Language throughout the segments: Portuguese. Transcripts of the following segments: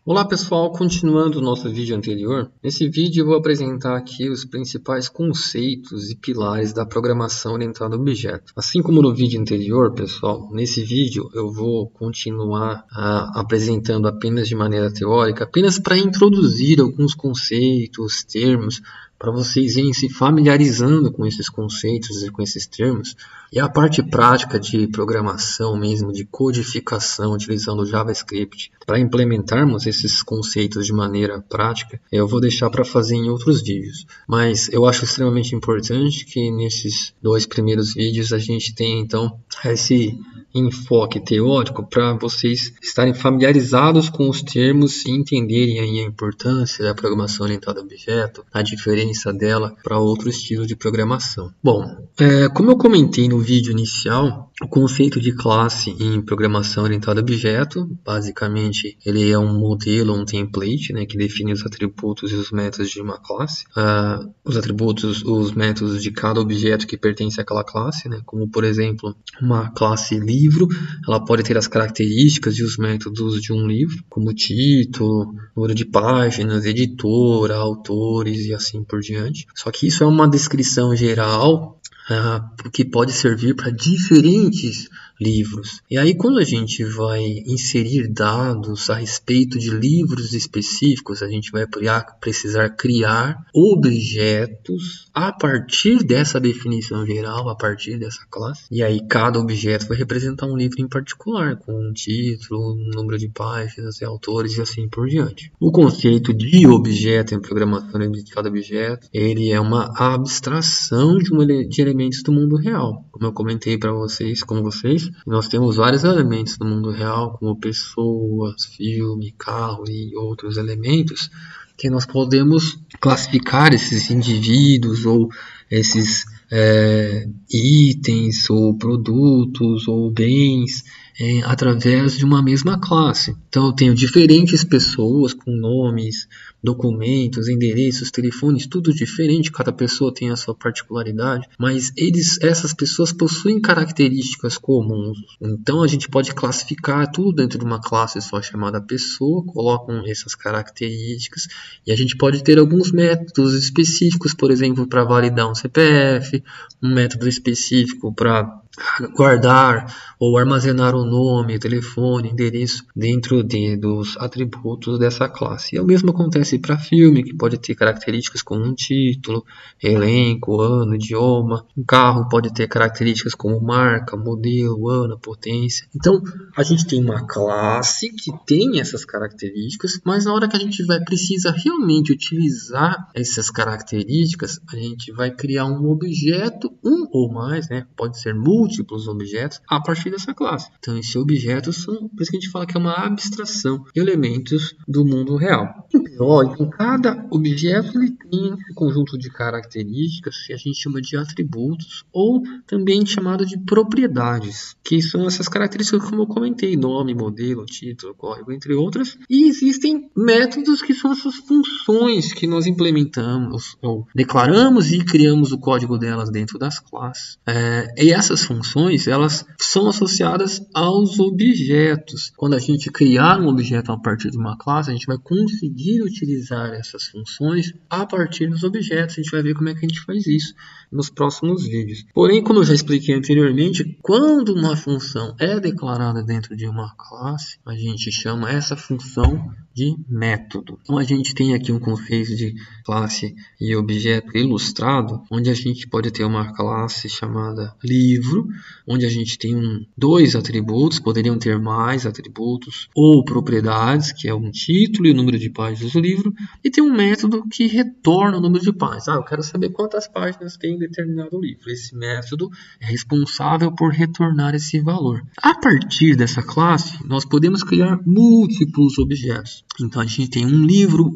Olá pessoal, continuando o nosso vídeo anterior, nesse vídeo eu vou apresentar aqui os principais conceitos e pilares da programação orientada a objeto. Assim como no vídeo anterior, pessoal, nesse vídeo eu vou continuar apresentando apenas de maneira teórica, apenas para introduzir alguns conceitos, termos, para vocês irem se familiarizando com esses conceitos e com esses termos. E a parte prática de programação mesmo, de codificação, utilizando o JavaScript, para implementarmos esses conceitos de maneira prática, eu vou deixar para fazer em outros vídeos. Mas eu acho extremamente importante que nesses dois primeiros vídeos a gente tenha então esse enfoque teórico para vocês estarem familiarizados com os termos e entenderem aí a importância da programação orientada a objeto, a diferença dela para outro estilo de programação. Bom, como eu comentei no vídeo inicial, o conceito de classe em programação orientada a objeto, basicamente, ele é um modelo, um template, né, que define os atributos e os métodos de uma classe. Os atributos, os métodos de cada objeto que pertence àquela classe, né, como, por exemplo, uma classe livro, ela pode ter as características e os métodos de um livro, como título, número de páginas, editora, autores e assim por diante. Só que isso é uma descrição geral que pode servir para diferentes livros. E aí, quando a gente vai inserir dados a respeito de livros específicos, a gente vai precisar criar objetos a partir dessa definição geral, a partir dessa classe. E aí, cada objeto vai representar um livro em particular, com um título, um número de páginas, autores e assim por diante. O conceito de objeto em programação orientada a objeto, ele é uma abstração de elementos do mundo real. Como eu comentei para vocês, nós temos vários elementos do mundo real, como pessoas, filme, carro e outros elementos, que nós podemos classificar esses indivíduos ou esses itens ou produtos ou bens através de uma mesma classe. Então eu tenho diferentes pessoas com nomes, documentos, endereços, telefones, tudo diferente, cada pessoa tem a sua particularidade, mas essas pessoas possuem características comuns. Então a gente pode classificar tudo dentro de uma classe só chamada pessoa, colocam essas características e a gente pode ter alguns métodos específicos, por exemplo, para validar um CPF, um método específico para guardar ou armazenar o nome, telefone, endereço dentro dos atributos dessa classe. E o mesmo acontece para filme, que pode ter características como um título, elenco, ano, idioma. Um carro pode ter características como marca, modelo, ano, potência. Então, a gente tem uma classe que tem essas características, mas na hora que a gente precisa realmente utilizar essas características, a gente vai criar um objeto, um ou mais, né? Pode ser múltiplos objetos a partir dessa classe. Então, esses objetos são, por isso que a gente fala que é uma abstração de elementos do mundo real. Então, cada objeto ele tem um conjunto de características que a gente chama de atributos ou também chamado de propriedades, que são essas características como eu comentei, nome, modelo, título, código, entre outras. E existem métodos que são essas funções que nós implementamos ou declaramos e criamos o código delas dentro das classes. E essas funções, elas são associadas aos objetos. Quando a gente criar um objeto a partir de uma classe, a gente vai conseguir utilizar essas funções a partir dos objetos. A gente vai ver como é que a gente faz isso nos próximos vídeos. Porém, como eu já expliquei anteriormente, quando uma função é declarada dentro de uma classe, a gente chama essa função de método. Então a gente tem aqui um conceito de classe e objeto ilustrado, onde a gente pode ter uma classe chamada livro, onde a gente tem dois atributos, poderiam ter mais atributos, ou propriedades, que é um título e o número de páginas do livro, e tem um método que retorna o número de páginas. Eu quero saber quantas páginas tem determinado livro. Esse método é responsável por retornar esse valor. A partir dessa classe, nós podemos criar múltiplos objetos. Então a gente tem um livro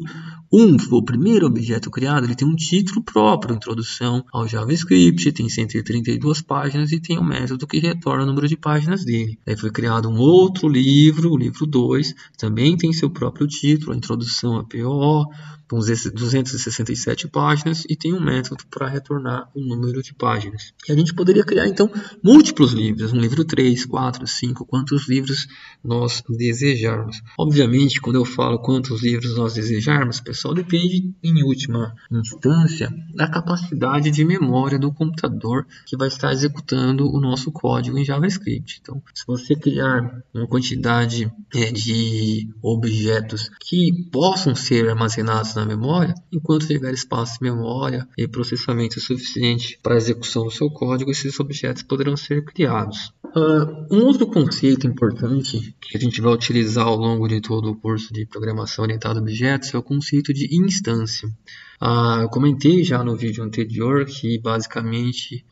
o primeiro objeto criado, ele tem um título próprio, Introdução ao JavaScript, tem 132 páginas e tem um método que retorna o número de páginas dele. Aí foi criado um outro livro, o livro 2, também tem seu próprio título, a Introdução a POO, com 267 páginas e tem um método para retornar o número de páginas. E a gente poderia criar, então, múltiplos livros, um livro 3, 4, 5, quantos livros nós desejarmos. Obviamente, quando eu falo quantos livros nós desejarmos, pessoal, depende, em última instância, da capacidade de memória do computador que vai estar executando o nosso código em JavaScript. Então, se você criar uma quantidade de objetos que possam ser armazenados na memória, enquanto tiver espaço de memória e processamento suficiente para a execução do seu código, esses objetos poderão ser criados. Um outro conceito importante que a gente vai utilizar ao longo de todo o curso de programação orientada a objetos é o conceito de instância. Eu comentei já no vídeo anterior que basicamente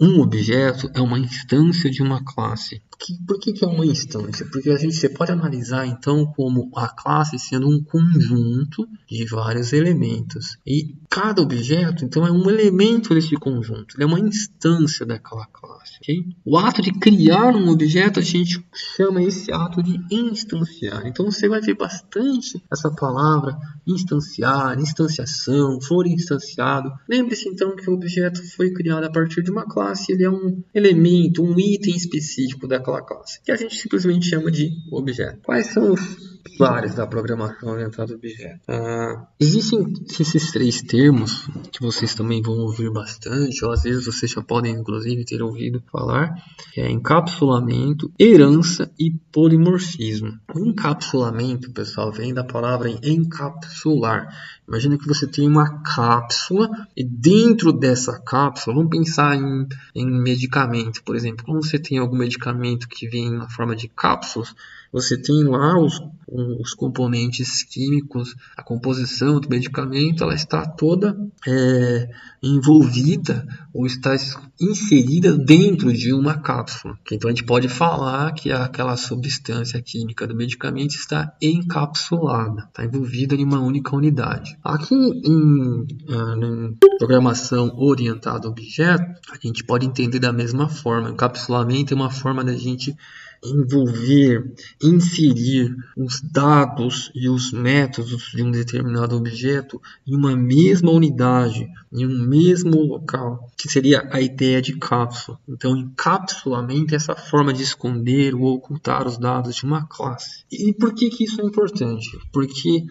um objeto é uma instância de uma classe. Por que é uma instância? Porque você pode analisar então como a classe sendo um conjunto de vários elementos. E cada objeto então é um elemento desse conjunto, ele é uma instância daquela classe. Okay? O ato de criar um objeto a gente chama esse ato de instanciar. Então você vai ver bastante essa palavra instanciar, instanciação, for instanciado. Lembre-se então que o objeto foi criado a partir de uma classe, ele é um elemento, um item específico daquela classe, que a gente simplesmente chama de objeto. Quais são os pilares da programação orientada a objeto? Existem esses 3 termos que vocês também vão ouvir bastante, ou às vezes vocês já podem inclusive ter ouvido falar, que é encapsulamento, herança e polimorfismo. O encapsulamento, pessoal, vem da palavra encapsular. Imagina que você tem uma cápsula e dentro dessa cápsula, vamos pensar em medicamento, por exemplo. Quando você tem algum medicamento que vem na forma de cápsulas, você tem lá os componentes químicos, a composição do medicamento, ela está toda envolvida ou está inserida dentro de uma cápsula. Então a gente pode falar que aquela substância química do medicamento está encapsulada, está envolvida em uma única unidade. Aqui em programação orientada a objeto, a gente pode entender da mesma forma. Encapsulamento é uma forma da gente envolver, inserir os dados e os métodos de um determinado objeto em uma mesma unidade, em um mesmo local, que seria a ideia de cápsula. Então, encapsulamento é essa forma de esconder ou ocultar os dados de uma classe. E por que isso é importante? Porque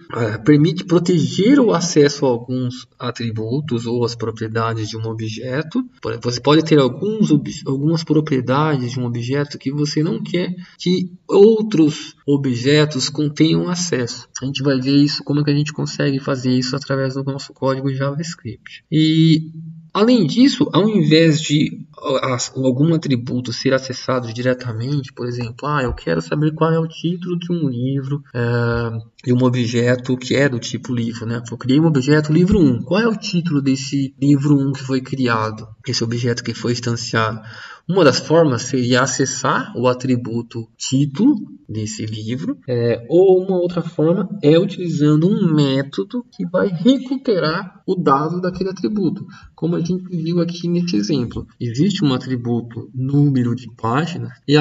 permite proteger o acesso a alguns atributos ou as propriedades de um objeto. Você pode ter algumas propriedades de um objeto que você não quer que outros objetos contenham acesso. A gente vai ver isso, como é que a gente consegue fazer isso através do nosso código JavaScript. E além disso, ao invés de algum atributo ser acessado diretamente, por exemplo, eu quero saber qual é o título de um livro de um objeto que é do tipo livro, né? Eu criei um objeto livro 1. Qual é o título desse livro 1 que foi criado? Esse objeto que foi instanciado? Uma das formas seria acessar o atributo título desse livro, ou uma outra forma é utilizando um método que vai recuperar o dado daquele atributo. Como a gente viu aqui nesse exemplo, existe um atributo número de páginas e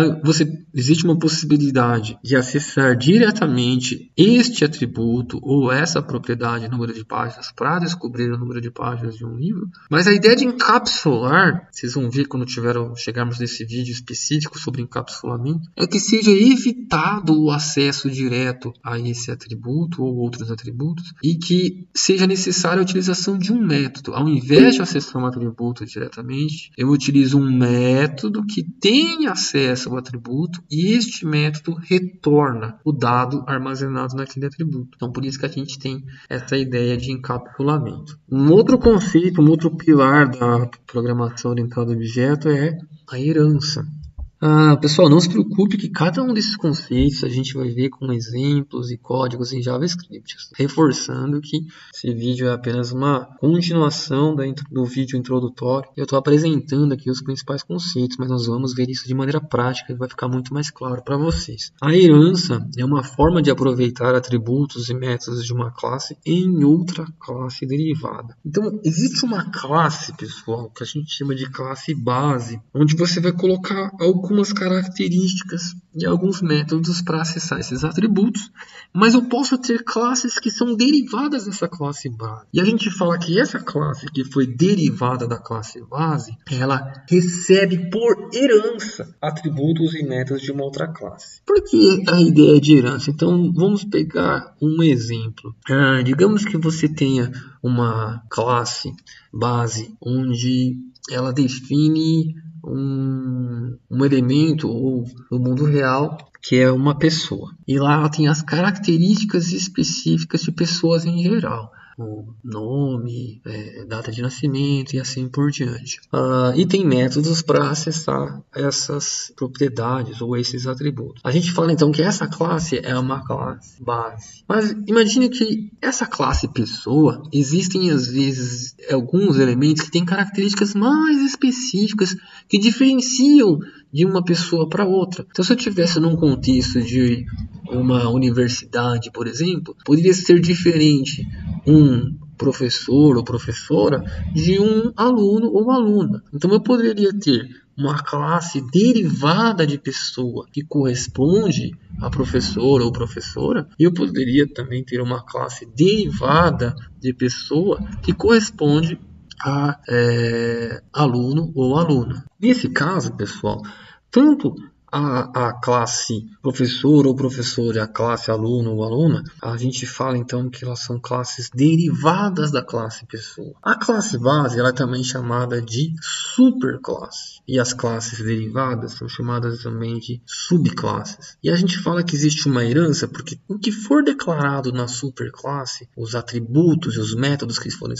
existe uma possibilidade de acessar diretamente este atributo ou essa propriedade número de páginas para descobrir o número de páginas de um livro. Mas a ideia de encapsular, vocês vão ver quando chegarmos nesse vídeo específico sobre encapsulamento, é que seja evitado o acesso direto a esse atributo ou outros atributos e que seja necessária a utilização de um método. Ao invés de acessar um atributo diretamente, eu utilizo um método que tem acesso ao atributo e este método retorna o dado armazenado naquele atributo. Então, por isso que a gente tem essa ideia de encapsulamento. Um outro conceito, um outro pilar da programação orientada a objeto é a herança. Pessoal, não se preocupe que cada um desses conceitos a gente vai ver com exemplos e códigos em JavaScript, reforçando que esse vídeo é apenas uma continuação do vídeo introdutório. Eu estou apresentando aqui os principais conceitos, mas nós vamos ver isso de maneira prática e vai ficar muito mais claro para vocês. A herança é uma forma de aproveitar atributos e métodos de uma classe em outra classe derivada. Então, existe uma classe, pessoal, que a gente chama de classe base, onde você vai colocar algumas características e alguns métodos para acessar esses atributos, mas eu posso ter classes que são derivadas dessa classe base. E a gente fala que essa classe que foi derivada da classe base, ela recebe por herança atributos e métodos de uma outra classe. Por que a ideia de herança? Então, vamos pegar um exemplo. Digamos que você tenha uma classe base onde ela define um elemento ou no mundo real que é uma pessoa. E lá ela tem as características específicas de pessoas em geral. O nome, data de nascimento e assim por diante. E tem métodos para acessar essas propriedades ou esses atributos. A gente fala então que essa classe é uma classe base. Mas imagine que essa classe pessoa, existem às vezes alguns elementos que têm características mais específicas que diferenciam de uma pessoa para outra. Então, se eu estivesse num contexto de uma universidade, por exemplo, poderia ser diferente um professor ou professora de um aluno ou aluna. Então, eu poderia ter uma classe derivada de pessoa que corresponde a professor ou professora, e eu poderia também ter uma classe derivada de pessoa que corresponde a aluno ou aluna. Nesse caso, pessoal, tanto a classe professor ou professor e a classe aluno ou aluna, a gente fala então que elas são classes derivadas da classe pessoa. A classe base ela é também chamada de superclasse. E as classes derivadas são chamadas também de subclasses. E a gente fala que existe uma herança porque o que for declarado na superclasse, os atributos e os métodos que forem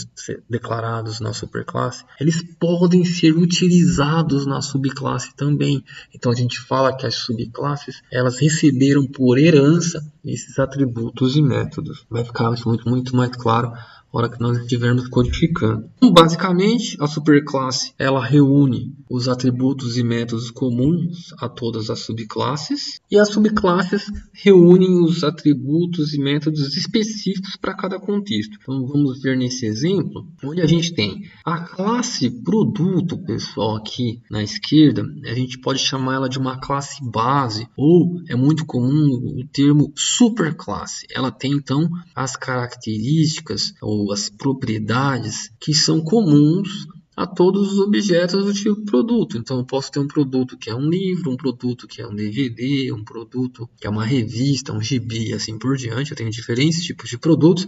declarados na superclasse, eles podem ser utilizados na subclasse também. Então a gente fala que as subclasses elas receberam por herança esses atributos e métodos. Vai ficar muito mais claro na hora que nós estivermos codificando. Então, basicamente, a superclasse ela reúne os atributos e métodos comuns a todas as subclasses, e as subclasses reúnem os atributos e métodos específicos para cada contexto. Então, vamos ver nesse exemplo, onde a gente tem a classe produto, pessoal, aqui na esquerda, a gente pode chamar ela de uma classe base, ou é muito comum o termo superclasse. Ela tem, então, as características ou as propriedades que são comuns a todos os objetos do tipo produto. Então, eu posso ter um produto que é um livro, um produto que é um DVD, um produto que é uma revista, um gibi e assim por diante. Eu tenho diferentes tipos de produtos.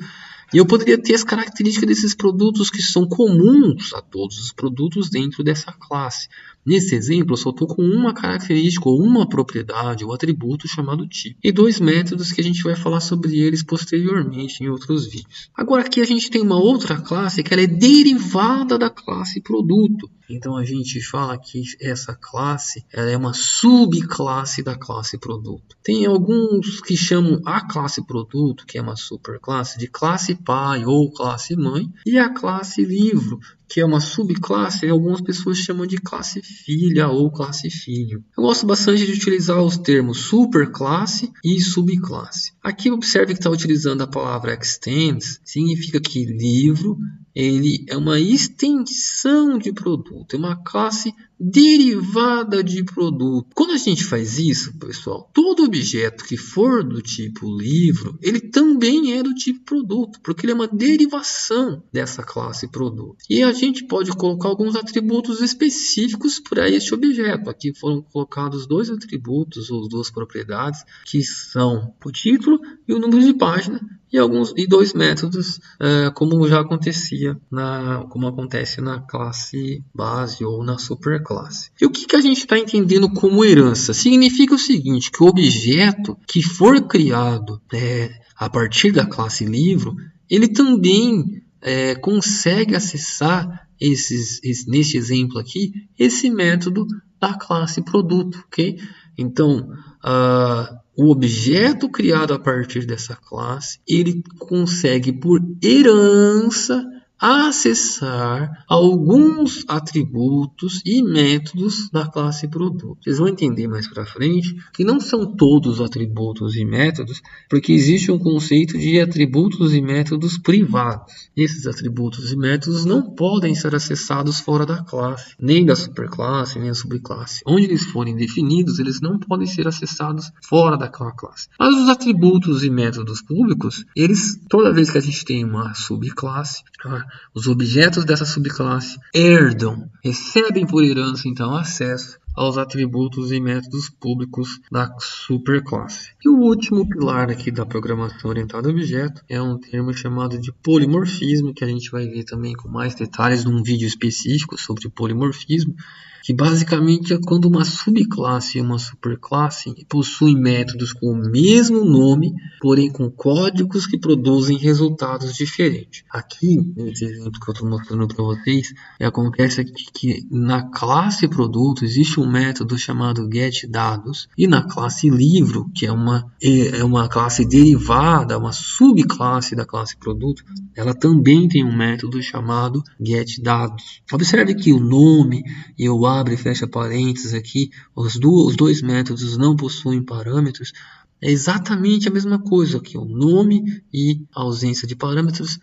E eu poderia ter as características desses produtos que são comuns a todos os produtos dentro dessa classe. Nesse exemplo, eu só estou com uma característica ou uma propriedade ou atributo chamado tipo. E dois métodos que a gente vai falar sobre eles posteriormente em outros vídeos. Agora aqui a gente tem uma outra classe que ela é derivada da classe produto. Então a gente fala que essa classe ela é uma subclasse da classe produto. Tem alguns que chamam a classe produto, que é uma superclasse, de classe pai ou classe mãe, e a classe livro, que é uma subclasse, e algumas pessoas chamam de classe filha ou classe filho. Eu gosto bastante de utilizar os termos superclasse e subclasse. Aqui observe que está utilizando a palavra extends, significa que livro ele é uma extensão de produto, é uma classe derivada de produto. Quando a gente faz isso, pessoal, todo objeto que for do tipo livro, ele também é do tipo produto, porque ele é uma derivação dessa classe produto. E a gente pode colocar alguns atributos específicos para este objeto. Aqui foram colocados dois atributos ou duas propriedades, que são o título e o número de página, e dois métodos, como já acontecia como acontece na classe base ou na superclasse. E o que a gente está entendendo como herança? Significa o seguinte, que o objeto que for criado a partir da classe livro, ele também consegue acessar neste exemplo aqui, esse método da classe produto, ok? Então, o objeto criado a partir dessa classe, ele consegue por herança acessar alguns atributos e métodos da classe produto. Vocês vão entender mais para frente que não são todos atributos e métodos, porque existe um conceito de atributos e métodos privados. Esses atributos e métodos não podem ser acessados fora da classe, nem da superclasse, nem da subclasse. Onde eles forem definidos, eles não podem ser acessados fora daquela classe. Mas os atributos e métodos públicos, eles, toda vez que a gente tem uma subclasse, os objetos dessa subclasse recebem por herança, então, acesso aos atributos e métodos públicos da superclasse. E o último pilar aqui da programação orientada a objeto é um termo chamado de polimorfismo, que a gente vai ver também com mais detalhes num vídeo específico sobre polimorfismo, que basicamente é quando uma subclasse e uma superclasse possuem métodos com o mesmo nome, porém com códigos que produzem resultados diferentes. Aqui, nesse exemplo que eu estou mostrando para vocês, acontece aqui que na classe produto existe um método chamado getDados, e na classe livro, que é uma classe derivada, uma subclasse da classe produto, ela também tem um método chamado getDados. Observe que o nome e o abre e fecha parênteses aqui, os dois métodos não possuem parâmetros, é exatamente a mesma coisa aqui, o nome e a ausência de parâmetros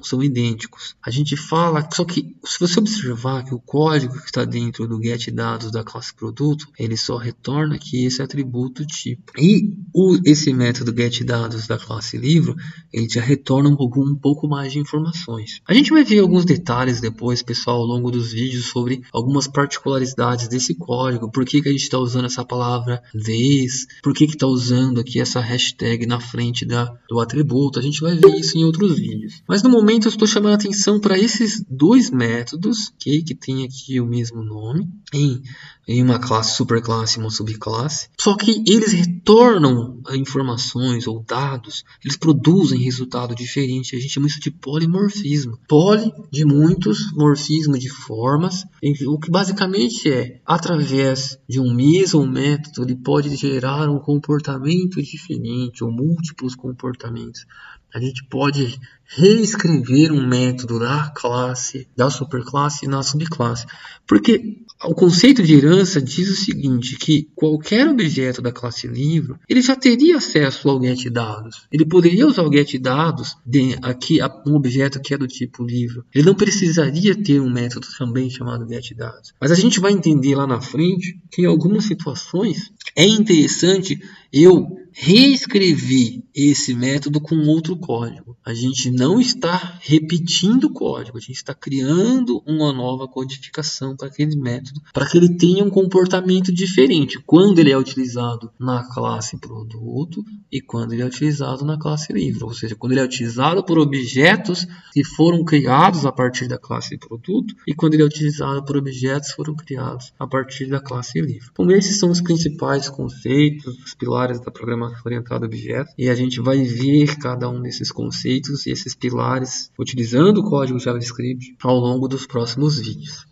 são idênticos. A gente fala, só que se você observar que o código que está dentro do getDados da classe produto, ele só retorna aqui esse atributo tipo. E esse método getDados da classe livro, ele já retorna um pouco mais de informações. A gente vai ver alguns detalhes depois, pessoal, ao longo dos vídeos sobre algumas particularidades desse código, por que a gente está usando essa palavra this, por que está usando aqui essa hashtag na frente do atributo. A gente vai ver isso em outros vídeos. Mas no momento eu estou chamando a atenção para esses dois métodos, okay, que tem aqui o mesmo nome, em uma classe, superclasse e uma subclasse. Só que eles retornam informações ou dados, eles produzem resultado diferente. A gente chama isso de polimorfismo. Poly de muitos, morfismo de formas. O que basicamente é, através de um mesmo método, ele pode gerar um comportamento diferente ou múltiplos comportamentos. A gente pode reescrever um método da classe, da superclasse e na subclasse. Porque o conceito de herança diz o seguinte, que qualquer objeto da classe livro, ele já teria acesso ao getDados. Ele poderia usar o getDados aqui, um objeto que é do tipo livro. Ele não precisaria ter um método também chamado getDados. Mas a gente vai entender lá na frente que em algumas situações é interessante eu reescrever esse método com outro código. A gente não está repetindo o código, a gente está criando uma nova codificação para aquele método, para que ele tenha um comportamento diferente quando ele é utilizado na classe produto e quando ele é utilizado na classe livro. Ou seja, quando ele é utilizado por objetos que foram criados a partir da classe produto e quando ele é utilizado por objetos que foram criados a partir da classe livro. Então, esses são os principais conceitos, os pilares da programação orientada a objetos, e a gente vai ver cada um desses conceitos e esses pilares utilizando o código JavaScript ao longo dos próximos vídeos.